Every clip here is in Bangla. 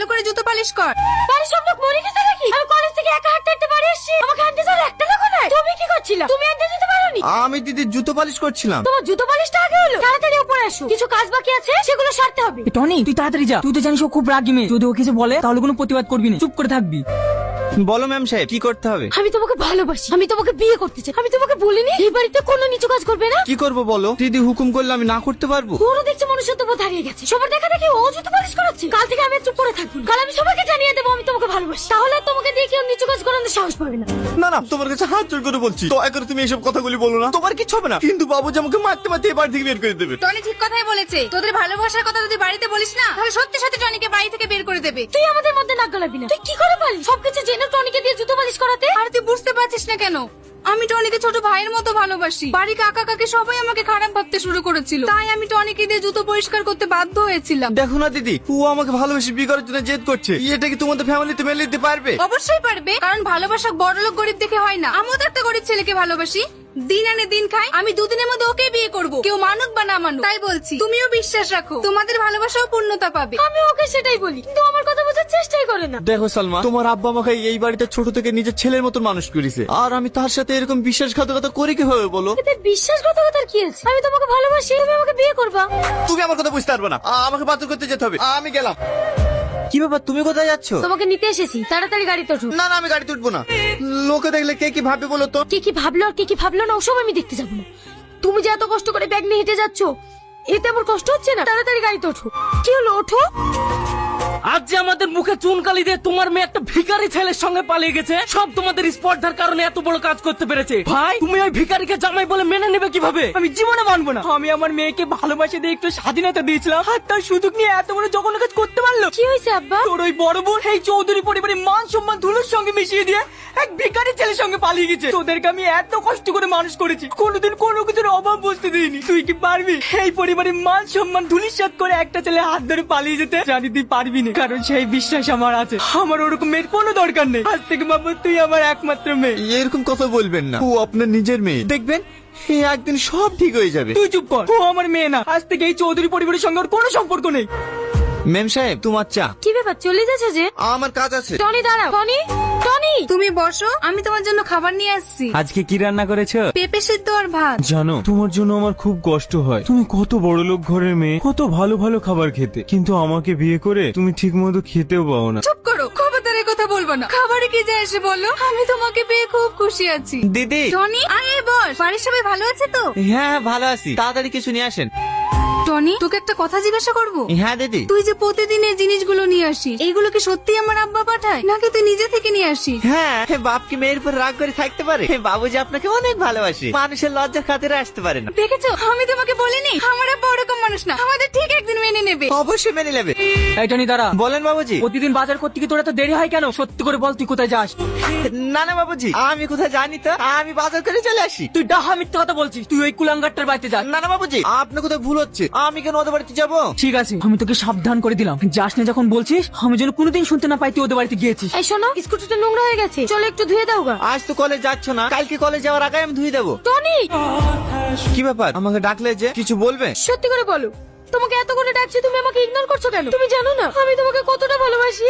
ভালো করে জুতো পালিশ কর। বাড়ির সব লোক মরে গেছে নাকি? আমি কলেজ থেকে একা হাঁটতে হাঁটতে বাড়ি এসেছি, আমাকে আনতে যাওয়ার একটা লোক নাই। তুমি কি করছিলা? তুমি আনতে যেতে পারোনি? আমি দিদির জুতো পালিশ করছিলাম। তোমার জুতো পালিশটা আগে হলো, তাড়াতাড়ি উপরে আসো, কিছু কাজ বাকি আছে সেগুলো সারতে হবে। টনি তুই তাড়াতাড়ি যা, তুই তো জানিস ও খুব রাগী মেয়ে, যদি ও কিছু বলে তাহলে কোনো প্রতিবাদ করবি না, চুপ করে থাকবি। বলো ম্যাম সাহেব কি করতে হবে? আমি তোমাকে ভালোবাসি, আমি তোমাকে বিয়ে করতে চাই। আমি তোমাকে বলিনি এই বাড়িতে কোনো নিচু কাজ করবে না? কি করব বলো? দিদি হুকুম করলে আমি না করতে পারবো? ওরও দেখছি মনুষ্যত্ববোধ হারিয়ে গেছে, সবার দেখা দেখি ও জুতো পালিশ করাচ্ছে। কাল থেকে আমি চুপ করে থাকবো, কাল আমি সবাইকে জানিয়ে দেবো আমি তোমাকে ভালোবাসি, তাহলে আর তোমাকে দিয়ে কেউ নিচু কাজ করানোর সাহস পাবে না। না না, তোমার কাছে হাত জোড় করে বলছি, দয়া করে তুমি এইসব কথাগুলি বলো না। তোমার কিছু হবে না, কিন্তু বাবুজি আমাকে মারতে মারতে এই বাড়ি থেকে বের করে দেবে। টনি ঠিক কথাই বলেছে, তোদের ভালোবাসার কথা যদি বাড়িতে বলিস না তাহলে সত্যি সত্যি টনিকে বাড়ি থেকে বের করে দেবে। তুই আমাদের মধ্যে নাক গলাবি না। তুই কি করে পারলি সবকিছু জেনে টনিকে দিয়ে জুতো পালিশ করাতে? আর তুই বুঝতে পারছিস না কেন? আমি টনিকে ছোট ভাইয়ের মতো ভালোবাসি। বাড়ি কাকা কাকি সবাই আমাকে খারাপ ভাবতে শুরু করেছিল, তাই আমি টনিকে দিয়ে জুতো পরিষ্কার করতে বাধ্য হয়েছিলাম। দেখো না দিদি, ও আমাকে ভালোবেসে বিয়ে করার জন্য জেদ করছে। এটা কি তোমাদের ফ্যামিলিতে মেনে নিতে পারবে? অবশ্যই পারবে, কারণ ভালোবাসা বড়লোক গরিব দেখে হয় না। আমিও তো একটা গরিব ছেলেকে ভালোবাসি, দিন আনে দিন খাই। আমি দুদিনের মধ্যে ওকে বিয়ে করব, কেউ মানুক বা না মানুক। তাই বলছি তুমিও বিশ্বাস রাখো, তোমাদের ভালোবাসাও পূর্ণতা পাবে। আমি ওকে সেটাই বলি, কিন্তু আমার কথা বোঝার চেষ্টাই করে না। দেখো সালমা, তোমার আব্বা আমাকে এই বাড়িতে ছোট থেকে নিজের ছেলের মতো মানুষ করেছে, আর আমি তার সাথে এরকম বিশ্বাসঘাতকতা করি কিভাবে বলো? এতে বিশ্বাসঘাতকতার কি আছে? আমি তোমাকে ভালোবাসি, তুমি আমাকে বিয়ে করবা। তুমি আমার কথা বুঝতে পারবে না, আমাকে বাতিল করতে যেতে হবে। আমি গেলাম। কি ব্যাপার, তুমি কোথায় যাচ্ছ? তোমাকে নিতে এসেছি, তাড়াতাড়ি গাড়িতে ওঠো। না না, আমি গাড়িতে উঠবো না। লোকে দেখলে কে কি ভাববে বলো তো? কে কি ভাবলো আর কে কি ভাবলো না ওসব আমি দেখতে যাবো না। তুমি যে এত কষ্ট করে ব্যাগ নিয়ে হেঁটে যাচ্ছ, এতে আমার কষ্ট হচ্ছে না? তাড়াতাড়ি গাড়িতে ওঠো। কি হলো, ওঠো। আজ যে আমাদের মুখে চুনকালি দিয়ে তোমার মেয়ে একটা ভিখারি ছেলের সঙ্গে পালিয়ে গেছে, সব তোমাদের স্পর্ধার কারণে এত বড় কাজ করতে পেরেছে। ভাই তুমি ওই ভিখারিকে জামাই বলে মেনে নেবে কিভাবে? আমি জীবনে মানবো না। আমি আমার মেয়েকে ভালোবাসে দিয়ে একটু স্বাধীনতা দিয়েছিলাম, আর তার সুযোগ নিয়ে এত বড় জঘন্য কাজ করতে পারলো। কি হয়েছে আব্বা? তোর ওই বড় বোন এই চৌধুরী পরিবারের মান সম্মান ধুলোর সঙ্গে মিশিয়ে দিয়ে এক ভিখারি ছেলের সঙ্গে পালিয়ে গেছে। তোদেরকে আমি এত কষ্ট করে মানুষ করেছি, কোনোদিন কোনো কিছুর অভাব বুঝতে দিইনি। তুই কি পারবি এই পরিবারের মান সম্মান ধুলিসাৎ করে একটা ছেলে হাত ধরে পালিয়ে যেতে? জানি তুই পারবি না, কারণ সেই বিশ্বাস আমার আছে। আমার ওরকম মেয়ের কোনো দরকার নেই। আজ থেকে বাবু তুই আমার একমাত্র মেয়ে। এরকম কথা বলবেন না, ও আপনার নিজের মেয়ে। দেখবেন একদিন সব ঠিক হয়ে যাবে। তুই চুপ কর, ও আমার মেয়ে না। আজ থেকে এই চৌধুরী পরিবারের সঙ্গে ওর কোনো সম্পর্ক নেই। ম্যাম সাহেব, তোমার চা। কি ব্যাপার, চলে যাচ্ছে যে? আমার কাজ আছে। টনি দাঁড়াও। টনি, টনি তুমি বসো, আমি তোমার জন্য খাবার নিয়ে আসছি। আজকে কি রান্না করেছো? পেঁপে সিদ্ধ আর ভাত। জানো তোমার জন্য আমার খুব কষ্ট হয়। তুমি কত বড় লোক ঘরের মেয়ে, কত ভালো ভালো খাবার খেতে, কিন্তু আমাকে বিয়ে করে তুমি ঠিক মতো খেতেও পাও না। চুপ করো, খবরদার এই কথা বলবো না। খাবারে কি যায় এসে বললো, আমি তোমাকে পেয়ে খুব খুশি আছি। দিদি। টনি আয় বস, বাড়ির সবাই ভালো আছে তো? হ্যাঁ ভালো আছি, তাড়াতাড়ি কিছু নিয়ে আসেন। টনি তোকে একটা কথা জিজ্ঞাসা করবো। হ্যাঁ দিদি। তুই যে প্রতিদিন এই জিনিসগুলো নিয়ে আসিস, এইগুলো কি সত্যি আমার আব্বা পাঠায় নাকি তুই নিজে থেকে নিয়ে আসিস? হ্যাঁ, বাপ কি মেয়ের উপর রাগ করে থাকতে পারে? বাবুজি আপনাকে অনেক ভালোবাসে, মানুষের লজ্জার খাতিরে আসতে পারে না। দেখেছো, আমি তোমাকে বলিনি আমার আব্বা ওরকম মানুষ না, আমাদের ঠিক একদিন মেনে নেবে। অবশ্যই মেনে নেবে। এই টনি দাঁড়া। বলেন বাবুজি। প্রতিদিন বাজার করতে কি তোর এত দেরি হয় কেন? সত্যি করে বল, তুই কোথায় যাস? না না বাবুজি, আমি কোথায় জানি তো, আমি বাজার করে চলে আসি। তুই ডাহা মিথ্যা কথা বলছিস। তুই ওই কুলাঙ্গারটার বাড়িতে যাস। না না বাবুজি, আপনার কোথায় ভুল হচ্ছে। আমি কেন ওদের বাড়িতে যাবো? ঠিক আছে, আমি তোকে সাবধান করে দিলাম, যাস না যখন বলছিস। আমি যেন কোনোদিন শুনতে না পাই তুই ওদের বাড়িতে গিয়েছিস। এই শোনো, স্কুটিটা নোংরা হয়ে গেছে, চলো একটু ধুয়ে দাও গা। আজ তো কলেজ যাচ্ছ না, কালকে কলেজ যাওয়ার আগে আমি ধুয়ে দেবো। টনি, কি ব্যাপার, আমাকে ডাকলে যে? কিছু বলবে? সত্যি করে বলো, তোমাকে এত করে ডাকছি, তুমি আমাকে ইগনোর করছো কেন? তুমি জানো না আমি তোমাকে কতটা ভালোবাসি?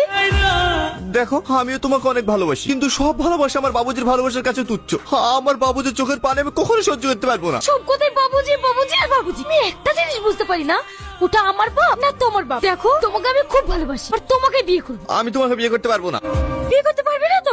দেখো, আমিও তোমাকে অনেক ভালোবাসি, কিন্তু সব ভালোবাসা আমার বাবুজির ভালোবাসার কাছে তুচ্ছ। আমার বাবুজির চোখের পানি আমি কখনো সহ্য করতে পারবো না। সব কথাই বাবুজি বাবুজি আর বাবুজি। আমি একটা জিনিস বুঝতে পারি না, ওটা আমার বাপ না তোমার বাপ। দেখো, তোমাকে আমি খুব ভালোবাসি আর তোমাকে বিয়ে করবো। আমি তোমাকে বিয়ে করতে পারবো না। বিয়ে করতে পারবে না তো?